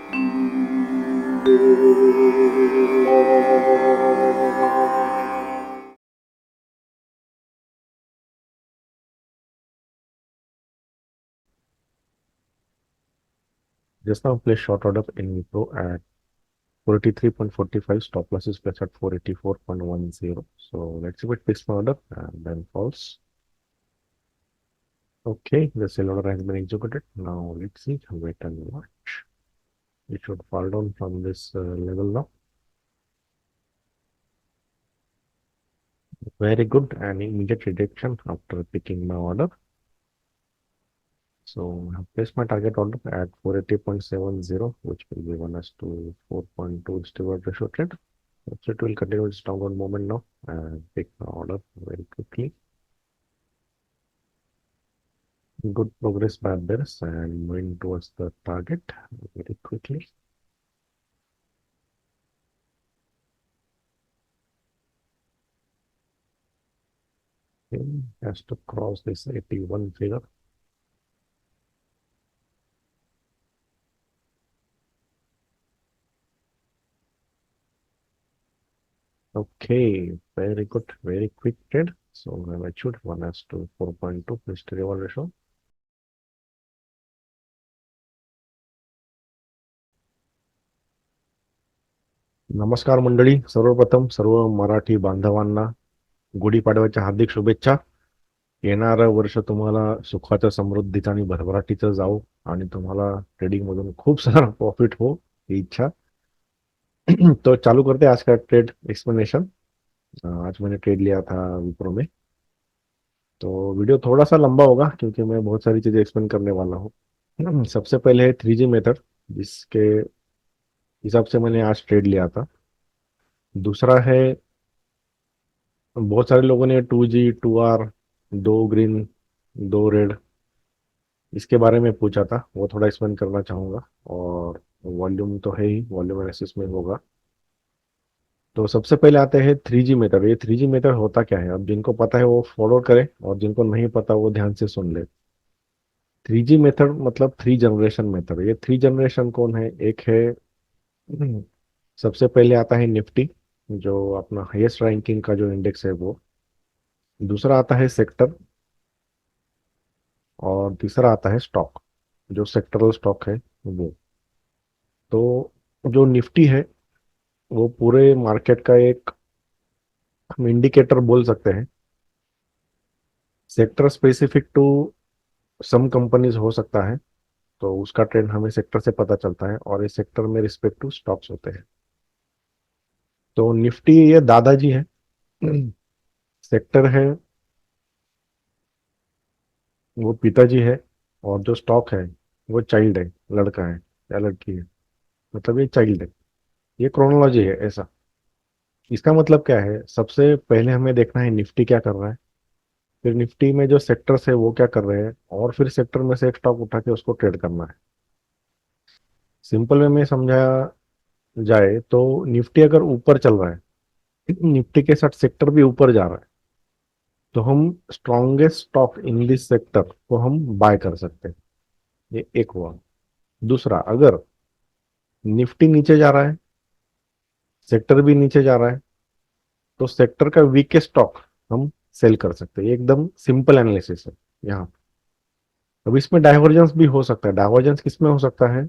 Just now place short order in Wipro at 43.45, stop loss is placed at 484.10. So let's see what placed my order and then false. Okay, the sell order has been executed. Now let's see, wait and watch. It should fall down from this level now. Very good, and immediate rejection after picking my order. So I have placed my target order at 480.70, which will give us to 4.2 steward ratio trade. So it will continue its downward movement now and pick my order very quickly. Good progress by bears and moving towards the target very quickly. Okay, has to cross this 81 figure. Okay, very good, very quick trade. So I achieved 1:4.2 risk to reward ratio. नमस्कार मंडळी, सर्वप्रथम सर्व मराठी बांधवांना गुढीपाडव्याच्या हार्दिक शुभेच्छा. येणारं वर्ष तुम्हाला सुखाचं, समृद्धीचं आणि भरभराटीचं जाओ आणि तुम्हाला ट्रेडिंग मधून खूप सारा प्रॉफिट हो, ही इच्छा. तो चालू करते आज का ट्रेड एक्सप्लेनेशन. आज मैंने ट्रेड लिया था विप्रो में. तो वीडियो थोड़ा सा लंबा होगा क्योंकि मैं बहुत सारी चीजें एक्सप्लेन करने वाला हूँ. सबसे पहले है 3G मेथड, जिसके हिसाब से मैंने आज ट्रेड लिया था. दूसरा है, बहुत सारे लोगों ने 2G 2R, दो ग्रीन दो रेड, इसके बारे में पूछा था. वो थोड़ा एक्सप्लेन करना चाहूंगा. और वॉल्यूम तो है ही, वॉल्यूम एनालिसिस में होगा. तो सबसे पहले आते हैं 3G मेथड. ये 3G मेथड होता क्या है, अब जिनको पता है वो फॉलो करे और जिनको नहीं पता वो ध्यान से सुन ले. 3G मेथड मतलब 3 जनरेशन मेथड. ये 3 जनरेशन कौन है? एक है, सबसे पहले आता है निफ्टी, जो अपना हाईएस्ट रैंकिंग का जो इंडेक्स है वो. दूसरा आता है सेक्टर, और तीसरा आता है स्टॉक, जो सेक्टरल स्टॉक है वो. तो जो निफ्टी है वो पूरे मार्केट का एक हम इंडिकेटर बोल सकते हैं. Sector specific to some companies हो सकता है, तो उसका ट्रेंड हमें सेक्टर से पता चलता है, और इस सेक्टर में रिस्पेक्ट टू स्टॉक्स होते हैं. तो निफ्टी ये दादाजी है, सेक्टर है वो पिताजी है, और जो स्टॉक है वो चाइल्ड है, लड़का है या लड़की है, मतलब ये चाइल्ड है. ये क्रोनोलॉजी है ऐसा. इसका मतलब क्या है, सबसे पहले हमें देखना है निफ्टी क्या कर रहा है, फिर निफ्टी में जो सेक्टर्स है वो क्या कर रहे हैं, और फिर सेक्टर में से एक स्टॉक उठा के उसको ट्रेड करना है. सिंपल वे में समझाया जाए तो निफ्टी अगर ऊपर चल रहा है, निफ्टी के साथ सेक्टर भी ऊपर जा रहा है, तो हम strongest stock in this sector को हम बाय कर सकते हैं. ये एक हुआ. दूसरा, अगर निफ्टी नीचे जा रहा है, सेक्टर भी नीचे जा रहा है, तो सेक्टर का वीकेस्ट स्टॉक हम सेल कर सकते हैं. ये एकदम सिंपल एनालिसिस है यहाँ. अब इसमें डाइवर्जेंस भी हो सकता है. डाइवर्जेंस किसमें हो सकता है?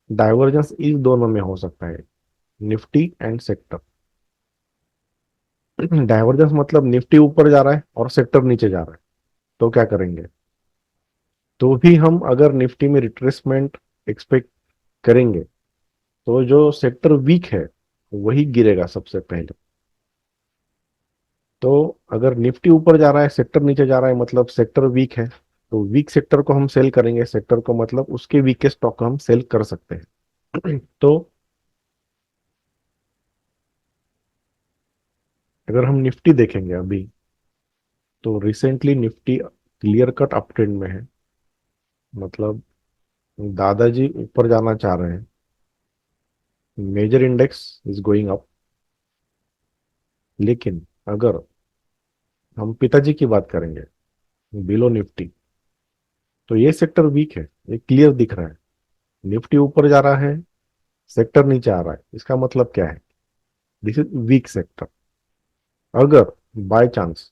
डाइवर्जेंस इस दोनों में हो सकता है, निफ्टी एंड सेक्टर. डाइवर्जेंस मतलब निफ्टी ऊपर जा रहा है और सेक्टर नीचे जा रहा है, तो क्या करेंगे? तो भी हम अगर निफ्टी में रिट्रेसमेंट एक्सपेक्ट करेंगे, तो जो सेक्टर वीक है वही गिरेगा सबसे पहले. तो अगर निफ्टी ऊपर जा रहा है, सेक्टर नीचे जा रहा है, मतलब सेक्टर वीक है, तो वीक सेक्टर को हम सेल करेंगे. सेक्टर को मतलब उसके वीकेस्ट स्टॉक को हम सेल कर सकते हैं. तो अगर हम निफ्टी देखेंगे अभी, तो recently Nifty clear cut up trend में है. मतलब दादाजी ऊपर जाना चाह रहे हैं. Major index is going up. लेकिन अगर हम पिताजी की बात करेंगे, बिलो निफ्टी, तो ये सेक्टर वीक है, ये क्लियर दिख रहा है. निफ्टी ऊपर जा रहा है, सेक्टर नीचे आ रहा है, इसका मतलब क्या है? This is weak sector. अगर बाय चांस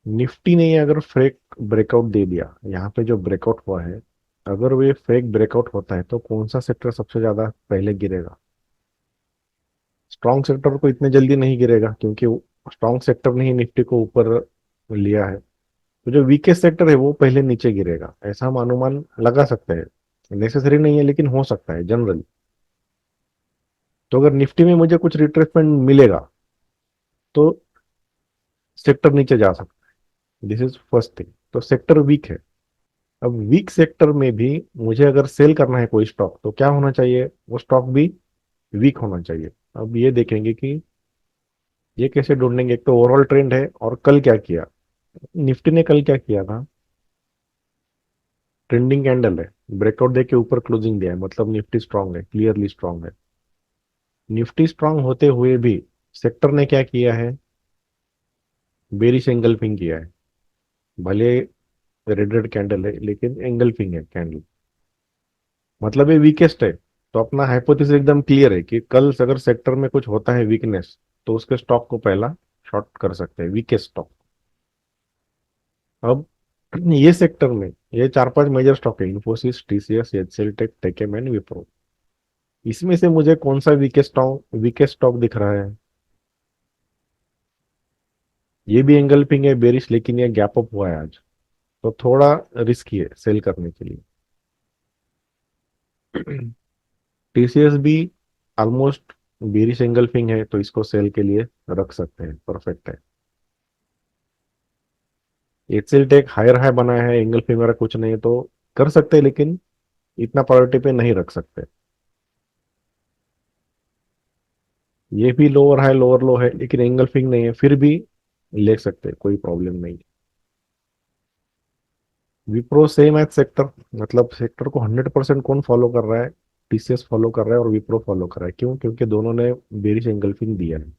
निफ्टी ने अगर फेक ब्रेकआउट दे दिया, यहाँ पे जो ब्रेकआउट हुआ है, अगर वो फेक ब्रेकआउट होता है तो कौन सा सेक्टर सबसे ज्यादा पहले गिरेगा? स्ट्रॉन्ग सेक्टर को इतने जल्दी नहीं गिरेगा, क्योंकि स्ट्रॉन्ग सेक्टर ने ही निफ्टी को ऊपर लिया है। तो जो वीकेस्ट सेक्टर है वो पहले नीचे गिरेगा, ऐसा हम अनुमान लगा सकते हैं। नेसेसरी नहीं है, लेकिन हो सकता है जनरल। तो अगर निफ्टी में मुझे कुछ रिट्रेसमेंट मिलेगा तो सेक्टर नीचे जा सकता है। This is first thing. तो सेक्टर वीक है। अब वीक सेक्टर में भी मुझे अगर सेल करना है कोई स्टॉक, तो क्या होना चाहिए? वो स्टॉक भी वीक होना चाहिए। अब ये देखेंगे कि ये कैसे ढूंढेंगे। एक तो ओवरऑल ट्रेंड है, और कल क्या किया निफ्टी ने? कल क्या किया था? ट्रेंडिंग कैंडल है, ब्रेकआउट देके ऊपर क्लोजिंग दिया है, मतलब निफ्टी स्ट्रांग है, क्लियरली स्ट्रांग है। निफ्टी स्ट्रांग होते हुए भी सेक्टर ने क्या किया है? बेरिश एंगल्फिंग किया है। भले रेड रेड कैंडल है, लेकिन एंगल्फिंग है कैंडल, मतलब ये वीकेस्ट है। तो अपना हाइपोथेसिस एकदम क्लियर है कि कल अगर सेक्टर में कुछ होता है वीकनेस, तो उसके स्टॉक को पहला शॉर्ट कर सकते हैं, वीकेस्ट स्टॉक। अब ये सेक्टर में ये चार पांच मेजर स्टॉक है, Infosys, TCS, HCL tech, tech M and Wipro. इसमें से मुझे कौन सा वीकेस्ट स्टॉक दिख रहा है? ये भी एंगल्फिंग है, बेरिश, लेकिन ये गैप अप हुआ है आज, तो थोड़ा रिस्की है सेल करने के लिए। टीसीएस भी ऑलमोस्ट बेरिश एंगल्फिंग है, तो इसको सेल के लिए रख सकते हैं, परफेक्ट है। एचसीएल टेक हायर हाई बनाया है, एंगल्फिंग वगैरह कुछ नहीं है, तो कर सकते हैं, लेकिन इतना प्रायोरिटी पे नहीं रख सकते। ये भी लोअर हाई लोअर लो है, लेकिन एंगल्फिंग नहीं है, फिर भी ले सकते हैं, कोई प्रॉब्लम नहीं। विप्रो सेम एज सेक्टर, मतलब सेक्टर को 100% कौन फॉलो कर रहा है? टीसीएस फॉलो कर रहा है और विप्रो फॉलो कर रहा है। क्यों? क्योंकि दोनों ने बेरिश एंगल्फिंग दिया है।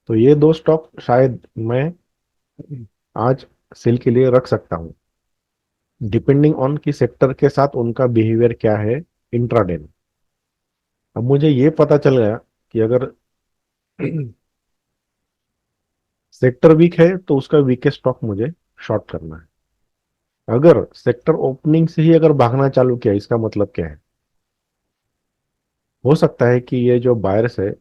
तो ये दो स्टॉक शायद मैं आज सेल के लिए रख सकता हूँ, डिपेंडिंग ऑन कि सेक्टर के साथ उनका बिहेवियर क्या है इंट्राडे में। अब मुझे ये पता चल गया कि अगर सेक्टर वीक है तो उसका वीकेस्ट स्टॉक मुझे शॉर्ट करना है। अगर सेक्टर ओपनिंग से ही अगर भागना चालू किया, इसका मतलब क्या है? हो सकता है कि ये जो बायर्स है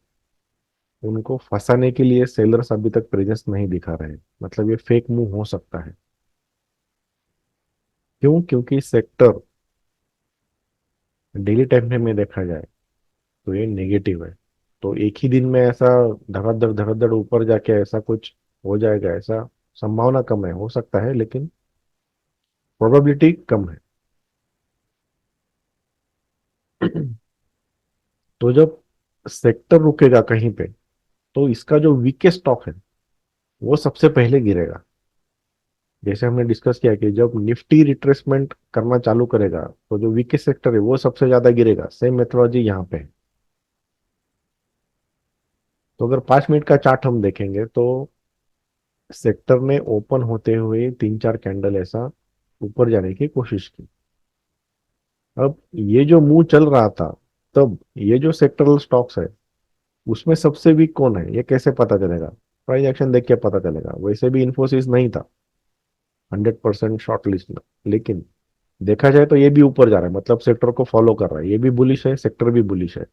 उनको फंसाने के लिए सेलर्स अभी तक प्रेजेंस नहीं दिखा रहे हैं, मतलब ये फेक मूव हो सकता है। क्यों? क्योंकि सेक्टर डेली टाइम में देखा जाए तो ये नेगेटिव है। तो एक ही दिन में ऐसा धड़ाधड़ ऊपर जाके ऐसा कुछ हो जाएगा, ऐसा संभावना कम है। हो सकता है, लेकिन प्रोबेबिलिटी कम है। तो जब सेक्टर रुकेगा कहीं पे, तो इसका जो वीकेस्ट स्टॉक है वो सबसे पहले गिरेगा। जैसे हमने डिस्कस किया कि जब निफ्टी रिट्रेसमेंट करना चालू करेगा, तो जो वीकेस्ट सेक्टर है वो सबसे ज्यादा गिरेगा। सेम मेथोलॉजी यहाँ पे है। तो अगर 5 मिनट का चार्ट हम देखेंगे, तो सेक्टर ने ओपन होते हुए तीन चार कैंडल ऐसा ऊपर जाने की कोशिश की। अब ये जो मुंह चल रहा था, तब ये जो सेक्टरल स्टॉक्स है उसमें सबसे वीक कौन है, ये कैसे पता चलेगा? प्राइस एक्शन देख के पता चलेगा। वैसे भी इन्फोसिस नहीं था 100% शॉर्ट लिस्ट में, लेकिन देखा जाए तो ये भी ऊपर जा रहा है, मतलब सेक्टर को फॉलो कर रहा है। ये भी बुलिश है, सेक्टर भी बुलिश है।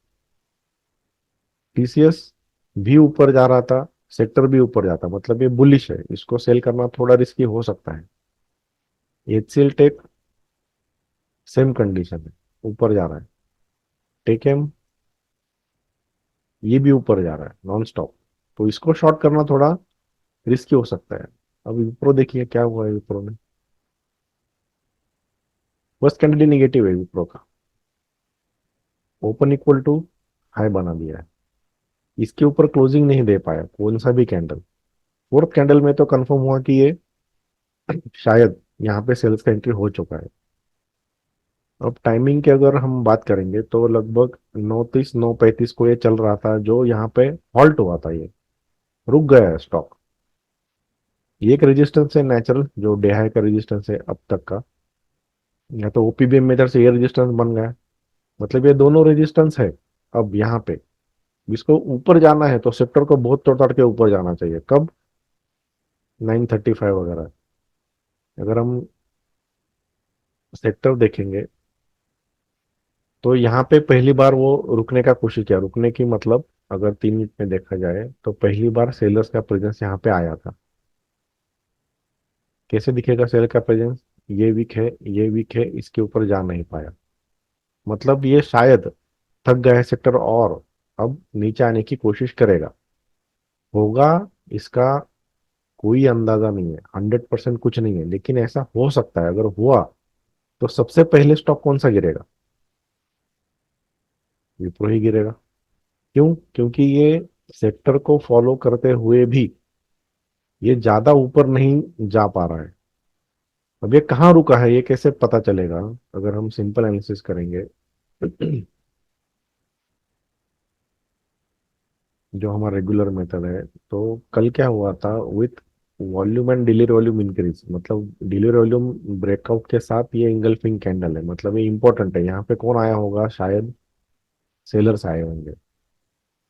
टीसीएस भी ऊपर जा रहा था, सेक्टर भी ऊपर जाता, मतलब ये बुलिश है, इसको सेल करना थोड़ा रिस्की हो सकता है। एचसीएल टेक सेम कंडीशन है, ऊपर जा रहा है। टेकेम ये भी ऊपर जा रहा है नॉन स्टॉप, तो इसको शॉर्ट करना थोड़ा रिस्की हो सकता है। अब विप्रो देखिए क्या हुआ है विप्रो में। फर्स्ट कैंडल निगेटिव है विप्रो का, ओपन इक्वल टू हाई बना दिया है, इसके ऊपर क्लोजिंग नहीं दे पाया कौन सा भी कैंडल। फोर्थ कैंडल में तो कंफर्म हुआ कि ये शायद यहाँ पे सेल्स का एंट्री हो चुका है। अब टाइमिंग की अगर हम बात करेंगे तो लगभग 9:30 9:35 को ये चल रहा था, जो यहाँ पे हॉल्ट हुआ था, ये रुक गया है स्टॉक। ये एक रेजिस्टेंस है नेचुरल, जो डे हाई का रेजिस्टेंस है अब तक का। या तो ओपीबीएम मेथड से ये रेजिस्टेंस बन गया, मतलब ये दोनों रेजिस्टेंस है। अब यहाँ पे इसको ऊपर जाना है तो सेक्टर को बहुत तोड़ ताड़ के ऊपर जाना चाहिए। कब? 935 वगैरह। अगर हम सेक्टर देखेंगे तो यहाँ पे पहली बार वो रुकने का कोशिश किया। रुकने की मतलब अगर 3 मिनट में देखा जाए तो पहली बार सेलर्स का प्रेजेंस यहाँ पे आया था। कैसे दिखेगा सेलर का प्रेजेंस? ये वीक है, ये वीक है, इसके ऊपर जा नहीं पाया, मतलब ये शायद थक गया है सेक्टर और अब नीचे आने की कोशिश करेगा। होगा इसका कोई अंदाजा नहीं है, 100% कुछ नहीं है, लेकिन ऐसा हो सकता है। अगर हुआ तो सबसे पहले स्टॉक कौन सा गिरेगा? विप्रो ही गिरेगा। क्यों? क्योंकि ये सेक्टर को फॉलो करते हुए भी ये ज्यादा ऊपर नहीं जा पा रहा है। अब ये कहाँ रुका है, ये कैसे पता चलेगा? अगर हम सिंपल एनालिसिस करेंगे जो हमारा रेगुलर मेथड है, तो कल क्या हुआ था with volume and deliver volume increase, मतलब डिलीवर वॉल्यूम ब्रेकआउट के साथ ये इंगल्फिंग कैंडल है, मतलब ये इंपॉर्टेंट है। यहाँ पे कौन आया होगा? शायद सेलर्स आए होंगे।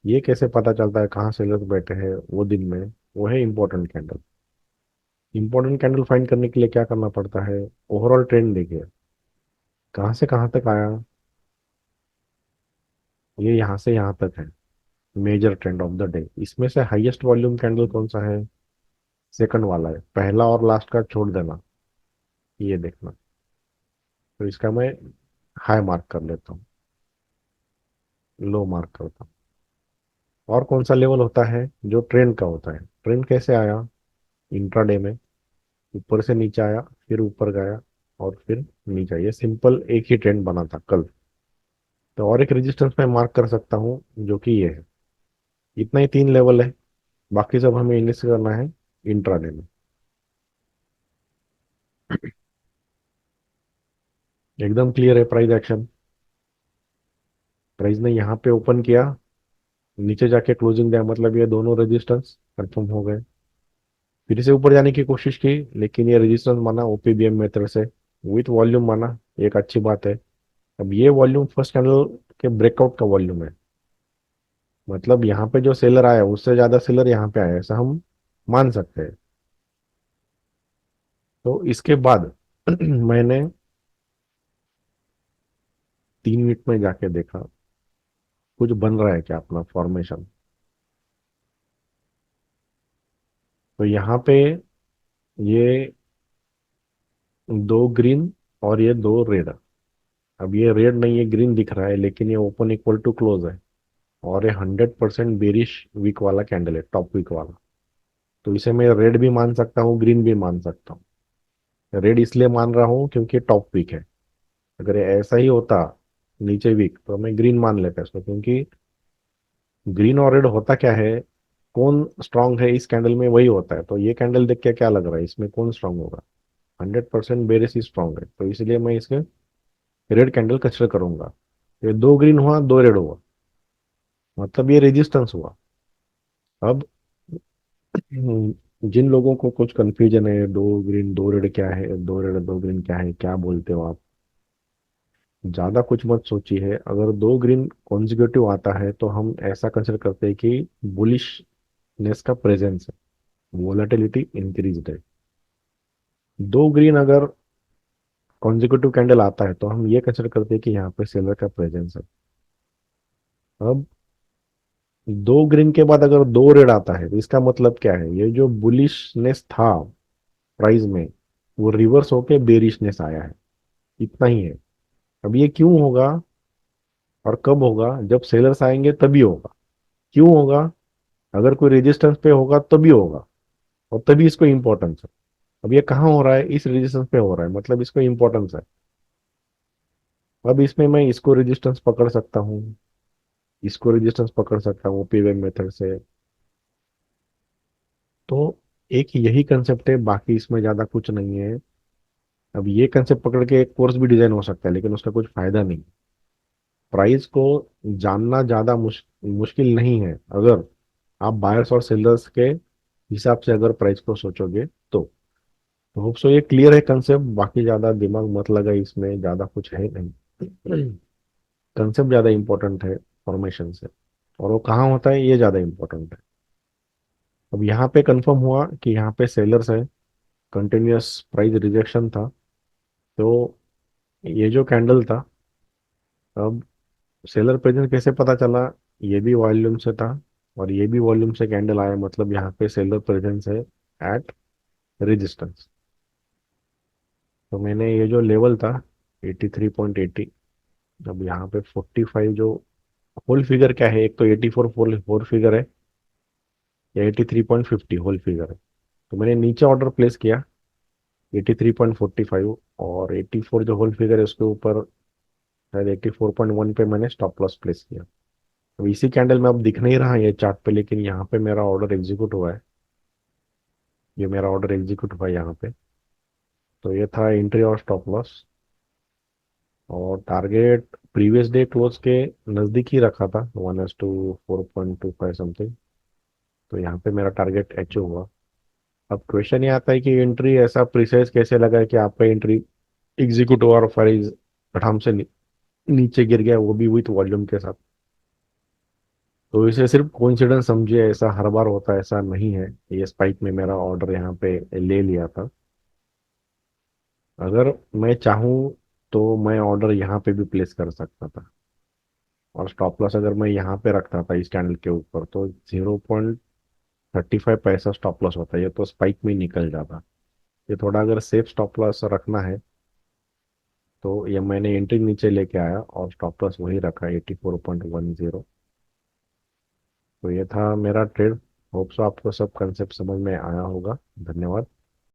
ये कैसे पता चलता है कहाँ सेलर्स बैठे हैं वो दिन में? वो है important candle. Important candle find करने के लिए क्या करना पड़ता है? ओवरऑल ट्रेंड देखिए, कहाँ से कहाँ तक आया। ये यहाँ से यहाँ तक है, major trend of the day. इसमें से हाईएस्ट वॉल्यूम कैंडल कौन सा है? सेकंड वाला है, पहला और लास्ट का छोड़ देना, ये देखना। तो इसका मैं हाई मार्क कर लेता हूँ, लो मार्क करता हूँ। और कौन सा लेवल होता है जो ट्रेंड का होता है? ट्रेंड कैसे आया? इंट्राडे में ऊपर से नीचे आया, फिर ऊपर गया और फिर नीचे। ये सिंपल एक ही ट्रेंड बना था कल। तो और एक रेजिस्टेंस मैं मार्क कर सकता हूँ जो कि ये है। इतना ही 3 लेवल है, बाकी सब हमें इंग्लिश करना है इंट्राडे में। एकदम क्लियर है प्राइस एक्शन। प्राइस ने यहाँ पे ओपन किया, नीचे जाके क्लोजिंग दिया, मतलब ये दोनों रेजिस्टेंस कंफर्म हो गए। फिर से ऊपर जाने की कोशिश की, लेकिन ये रेजिस्टेंस माना ओपीबीएम मेथड से, विथ वॉल्यूम माना, एक अच्छी बात है। अब ये वॉल्यूम फर्स्ट कैंडल के ब्रेकआउट का वॉल्यूम है, मतलब यहाँ पे जो सेलर आया उससे ज्यादा सेलर यहाँ पे आया, ऐसा हम मान सकते हैं। तो इसके बाद मैंने 3 मिनट में जाके देखा कुछ बन रहा है क्या अपना फॉर्मेशन। तो यहाँ पे ये दो ग्रीन और ये दो रेड। अब ये रेड नहीं, ये ग्रीन दिख रहा है, लेकिन ये ओपन इक्वल टू क्लोज है और ये 100% बेरिश वीक वाला कैंडल है, टॉप वीक वाला। तो इसे मैं रेड भी मान सकता हूँ, ग्रीन भी मान सकता हूँ। रेड इसलिए मान रहा हूँ क्योंकि टॉप वीक है। अगर ये ऐसा ही होता नीचे वीक तो मैं ग्रीन मान लेता इसको, क्योंकि ग्रीन और रेड होता क्या है, कौन स्ट्रांग है इस कैंडल में वही होता है। तो ये कैंडल देख के क्या लग रहा है इसमें कौन स्ट्रांग होगा? 100% बेरिश ही स्ट्रांग है, तो इसलिए मैं इसके रेड कैंडल कंसिडर करूंगा। ये दो ग्रीन हुआ, दो रेड हुआ, मतलब ये रेजिस्टेंस हुआ। अब जिन लोगों को कुछ कंफ्यूजन है, दो ग्रीन दो रेड क्या है, दो रेड दो ग्रीन क्या है, क्या बोलते हो आप, ज्यादा कुछ मत सोचिए। अगर दो ग्रीन कॉन्जिक्यूटिव आता है तो हम ऐसा कंसिडर करते हैं कि बुलिशनेस का प्रेजेंस है, वोलेटिलिटी इंक्रीज्ड है। दो ग्रीन अगर कॉन्जिक्यूटिव कैंडल आता है तो हम ये कंसिडर करते हैं कि यहाँ पे सेलर का प्रेजेंस है। अब दो ग्रीन के बाद अगर दो रेड आता है तो इसका मतलब क्या है? ये जो बुलिशनेस था प्राइस में, वो रिवर्स होके बेरिशनेस आया है, इतना ही है। अब ये क्यों होगा और कब होगा? जब सेलर्स आएंगे तभी होगा। क्यों होगा? अगर कोई रेजिस्टेंस पे होगा तभी होगा, और तभी इसको इंपॉर्टेंस है। अब ये कहाँ हो रहा है? इस रेजिस्टेंस पे हो रहा है, मतलब इसको इंपॉर्टेंस है। अब इसमें मैं इसको रेजिस्टेंस पकड़ सकता हूँ, इसको रेजिस्टेंस पकड़ सकता हूँ ओपीवेम मेथड से। तो एक यही कंसेप्ट है, बाकी इसमें ज्यादा कुछ नहीं है। अब ये कंसेप्ट पकड़ के एक कोर्स भी डिजाइन हो सकता है, लेकिन उसका कुछ फायदा नहीं। प्राइस को जानना ज्यादा मुश्किल नहीं है, अगर आप बायर्स और सेलर्स के हिसाब से अगर प्राइस को सोचोगे तो। तो होप सो ये क्लियर है कंसेप्ट, बाकी ज़्यादा दिमाग मत लगा इसमें, ज़्यादा कुछ है नहीं। कंसेप्ट ज़्यादा इंपॉर्टेंट है फॉर्मेशन से, और वो कहाँ होता है ये ज़्यादा इंपॉर्टेंट है। अब यहाँ पे कंफर्म हुआ कि यहाँ पे सेलर्स है, कंटिन्यूअस प्राइस रिजेक्शन था। तो ये जो कैंडल था, अब सेलर प्रेजेंस कैसे पता चला? ये भी वॉल्यूम से था और ये भी वॉल्यूम से कैंडल आया, मतलब यहाँ पे सेलर प्रेजेंस है एट रेजिस्टेंस। तो मैंने ये जो लेवल था 83.80, अब यहाँ पे 45 जो होल फिगर क्या है, एक तो 84 फोर फोर फिगर है या 83.50 होल फिगर है। तो मैंने नीचे ऑर्डर प्लेस किया 83.45, और 84 जो होल फिगर है उसके ऊपर शायद 84.1 पे मैंने स्टॉप लॉस प्लेस किया। अब इसी कैंडल में अब दिख नहीं रहा ये चार्ट पे, लेकिन यहाँ पे मेरा ऑर्डर एग्जीक्यूट हुआ है। ये मेरा ऑर्डर एग्जीक्यूट हुआ है यहाँ पे। तो ये था एंट्री और स्टॉप लॉस, और टारगेट प्रीवियस डे क्लोज के नज़दीक ही रखा था, 1:4.25 समथिंग। तो यहाँ पे मेरा टारगेट अचीव हुआ। अब क्वेश्चन ये आता है कि एंट्री ऐसा प्रिसाइज कैसे लगा है कि आपका एंट्री एग्जीक्यूट हुआ और प्राइस धड़ाम से नीचे गिर गया, वो भी विथ वॉल्यूम के साथ। तो इसे सिर्फ कोइंसिडेंस समझिए, ऐसा हर बार होता है ऐसा नहीं है। ये स्पाइक में मेरा ऑर्डर यहाँ पे ले लिया था। अगर मैं चाहूँ तो मैं ऑर्डर यहाँ पे भी प्लेस कर सकता था, और स्टॉप लॉस अगर मैं यहाँ पे रखता था इस कैंडल के ऊपर तो 0.35 पैसा स्टॉप लॉस होता है, ये तो स्पाइक में ही निकल जाता। ये थोड़ा अगर सेफ स्टॉप लॉस रखना है तो ये मैंने एंट्री नीचे लेके आया और स्टॉप लॉस वही रखा 84.10। तो ये था मेरा ट्रेड। होप सो आपको सब कंसेप्ट समझ में आया होगा। धन्यवाद।